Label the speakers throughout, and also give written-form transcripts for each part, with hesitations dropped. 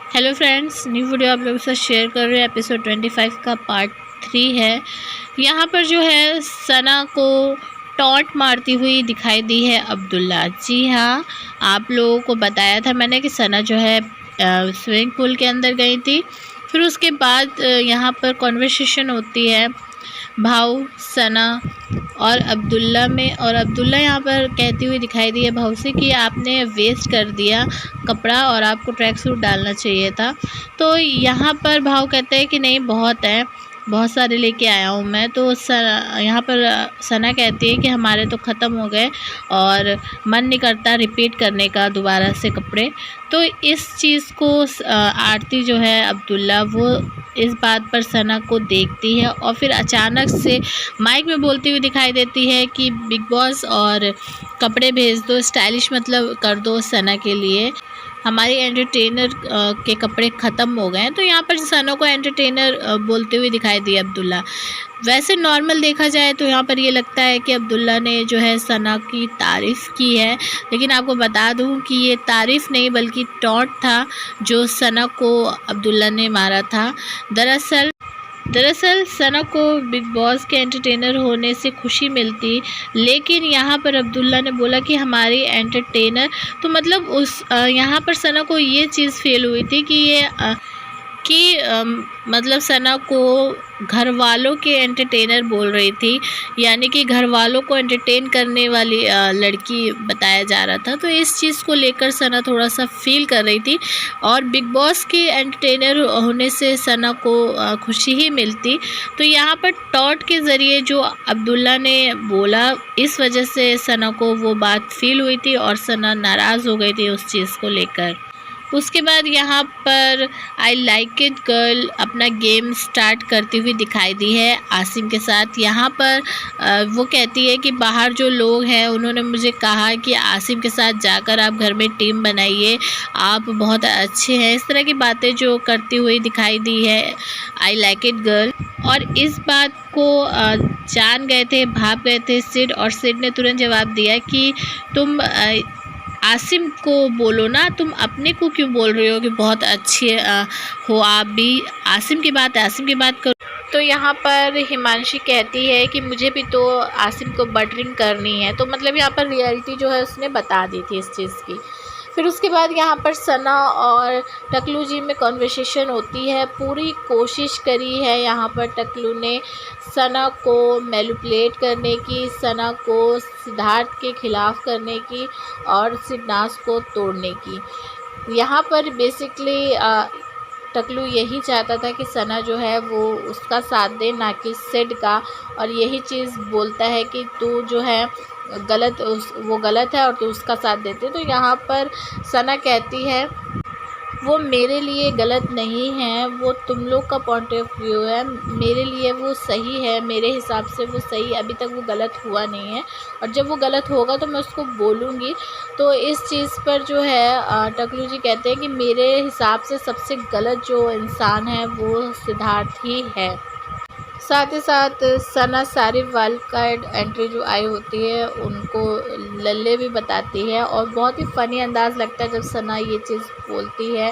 Speaker 1: Hello friends, new video आप लोगों के साथ शेयर कर रहे हैं। एपिसोड 25 का पार्ट 3 है। यहाँ पर जो है सना को टॉन्ट मारती हुई दिखाई दी है अब्दुल्ला। जी हाँ, आप लोगों को बताया था मैंने कि सना जो है स्विमिंग पूल के अंदर गई थी। फिर उसके बाद यहाँ पर कॉन्वर्सेशन होती है भाऊ, सना और अब्दुल्ला में। और अब्दुल्ला यहाँ पर कहती हुई दिखाई दी है भाऊ से कि आपने वेस्ट कर दिया कपड़ा और आपको ट्रैक सूट डालना चाहिए था। तो यहाँ पर भाऊ कहते हैं कि नहीं, बहुत सारे लेके आया हूँ मैं। तो यहाँ पर सना कहती है कि हमारे तो ख़त्म हो गए और मन नहीं करता रिपीट करने का दोबारा से कपड़े। तो इस चीज़ को आरती जो है अब्दुल्ला, वो इस बात पर सना को देखती है और फिर अचानक से माइक में बोलती हुई दिखाई देती है कि बिग बॉस और कपड़े भेज दो, स्टाइलिश मतलब कर दो सना के लिए, हमारी एंटरटेनर के कपड़े ख़त्म हो गए हैं। तो यहाँ पर सना को एंटरटेनर बोलते हुए दिखाई दिया अब्दुल्ला। वैसे नॉर्मल देखा जाए तो यहाँ पर ये लगता है कि अब्दुल्ला ने जो है सना की तारीफ़ की है, लेकिन आपको बता दूँ कि ये तारीफ़ नहीं बल्कि टॉन्ट था जो सना को अब्दुल्ला ने मारा था। दरअसल सना को बिग बॉस के एंटरटेनर होने से खुशी मिलती, लेकिन यहाँ पर अब्दुल्ला ने बोला कि हमारी एंटरटेनर, तो मतलब यहाँ पर सना को ये चीज़ फील हुई थी कि मतलब सना को घर वालों के एंटरटेनर बोल रही थी, यानी कि घर वालों को एंटरटेन करने वाली लड़की बताया जा रहा था। तो इस चीज़ को लेकर सना थोड़ा सा फील कर रही थी और बिग बॉस के एंटरटेनर होने से सना को खुशी ही मिलती। तो यहाँ पर टॉन्ट के ज़रिए जो अब्दुल्ला ने बोला, इस वजह से सना को वो बात फील हुई थी और सना नाराज़ हो गई थी उस चीज़ को लेकर। उसके बाद यहाँ पर आई लाइक इट गर्ल अपना गेम स्टार्ट करती हुई दिखाई दी है आसिम के साथ। यहाँ पर वो कहती है कि बाहर जो लोग हैं उन्होंने मुझे कहा कि आसिम के साथ जाकर आप घर में टीम बनाइए, आप बहुत अच्छे हैं। इस तरह की बातें जो करती हुई दिखाई दी है आई लाइक इट गर्ल। और इस बात को जान गए थे, भाप गए थे सिड, और सिड ने तुरंत जवाब दिया कि तुम आसिम को बोलो ना, तुम अपने को क्यों बोल रहे हो कि बहुत अच्छे हो आप भी। आसिम की बात करो। तो यहाँ पर हिमांशी कहती है कि मुझे भी तो आसिम को बटरिंग करनी है। तो मतलब यहाँ पर रियलिटी जो है उसने बता दी थी इस चीज़ की। फिर उसके बाद यहाँ पर सना और टकलू जी में कॉन्वर्सेशन होती है। पूरी कोशिश करी है यहाँ पर टकलू ने सना को मैनिपुलेट करने की, सना को सिद्धार्थ के ख़िलाफ़ करने की और सिद्धार्थ को तोड़ने की। यहाँ पर बेसिकली टकलू यही चाहता था कि सना जो है वो उसका साथ दे, ना कि सिड का। और यही चीज़ बोलता है कि तू जो है वो गलत है और तू उसका साथ देते। तो यहाँ पर सना कहती है वो मेरे लिए गलत नहीं है, वो तुम लोग का पॉइंट ऑफ व्यू है, मेरे लिए वो सही है, मेरे हिसाब से वो सही, अभी तक वो गलत हुआ नहीं है और जब वो गलत होगा तो मैं उसको बोलूँगी। तो इस चीज़ पर जो है टकलू जी कहते हैं कि मेरे हिसाब से सबसे गलत जो इंसान है वो सिद्धार्थ ही है। साथ ही साथ सना सारी वाइल्ड कार्ड एंट्री जो आई होती है उनको लल्ले भी बताती है और बहुत ही फ़नी अंदाज़ लगता है जब सना ये चीज़ बोलती है।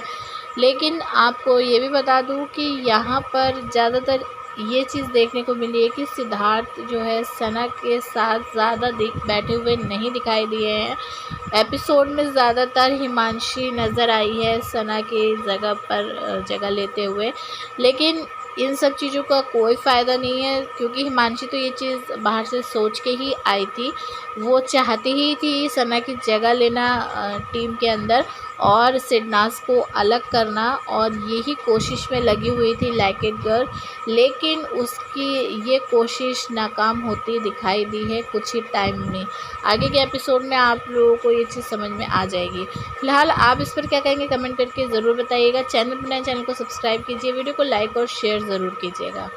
Speaker 1: लेकिन आपको ये भी बता दूं कि यहाँ पर ज़्यादातर ये चीज़ देखने को मिली है कि सिद्धार्थ जो है सना के साथ ज़्यादा बैठे हुए नहीं दिखाई दिए हैं। एपिसोड में ज़्यादातर हिमांशी नज़र आई है सना के जगह पर जगह लेते हुए, लेकिन इन सब चीज़ों का कोई फ़ायदा नहीं है क्योंकि हिमांशी तो ये चीज़ बाहर से सोच के ही आई थी। वो चाहती ही थी सना की जगह लेना टीम के अंदर और सिडनास को अलग करना, और यही कोशिश में लगी हुई थी लाइक इट गर्ल। लेकिन उसकी ये कोशिश नाकाम होती दिखाई दी है कुछ ही टाइम में। आगे के एपिसोड में आप लोगों को ये चीज़ समझ में आ जाएगी। फिलहाल आप इस पर क्या कहेंगे कमेंट करके ज़रूर बताइएगा। चैनल पर नए, चैनल को सब्सक्राइब कीजिए, वीडियो को लाइक और शेयर ज़रूर कीजिएगा।